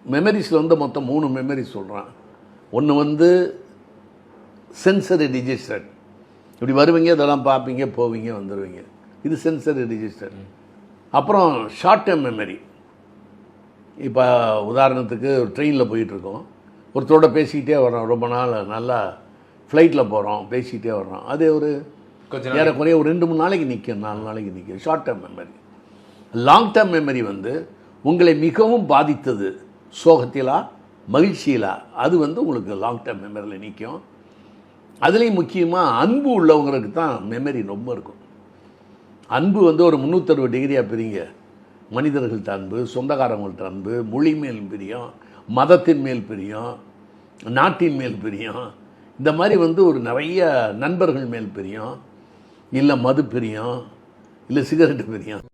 மெமரிஸில் வந்து மொத்தம் 3 மெமரிஸ் சொல்கிறான். ஒன்று வந்து சென்சரி ரிஜிஸ்டர்ட், இப்படி வருவீங்க, இதெல்லாம் பார்ப்பீங்க, போவீங்க, வந்துடுவீங்க, இது சென்சரி ரிஜிஸ்டர்ட். அப்புறம் ஷார்ட் டேர்ம் மெமரி. இப்போ உதாரணத்துக்கு ட்ரெயினில் போயிட்டுருக்கோம், ஒருத்தரோட பேசிக்கிட்டே வர்றோம், ரொம்ப நாள் நல்லா ஃப்ளைட்டில் போகிறோம், பேசிக்கிட்டே வர்றோம், அது ஒரு ஏறக்குறைய ஒரு 2-3 நாளைக்கு நிற்கும், 4 நாளைக்கு நிற்கும், short term memory. Long term memory வந்து உங்களை மிகவும் பாதித்தது, சோகத்திலா மகிழ்ச்சியிலா, அது வந்து உங்களுக்கு லாங் டேர்ம் மெமரியில் நிற்கும். அதுலேயும் முக்கியமாக அன்பு உள்ளவங்களுக்கு தான் மெமரி ரொம்ப இருக்கும். அன்பு வந்து ஒரு 360 டிகிரியாக பிரிங்க. மனிதர்கள்ட்ட அன்பு, சொந்தக்காரங்கள்ட்ட அன்பு, மொழி மேல் பிரியம், மதத்தின் மேல் பிரியம், நாட்டின் மேல் பிரியம், இந்த மாதிரி வந்து ஒரு நிறைய நண்பர்கள் மேல் பிரியம், இல்லை மது பிரியம், இல்லை சிகரெட்டு பிரியம்.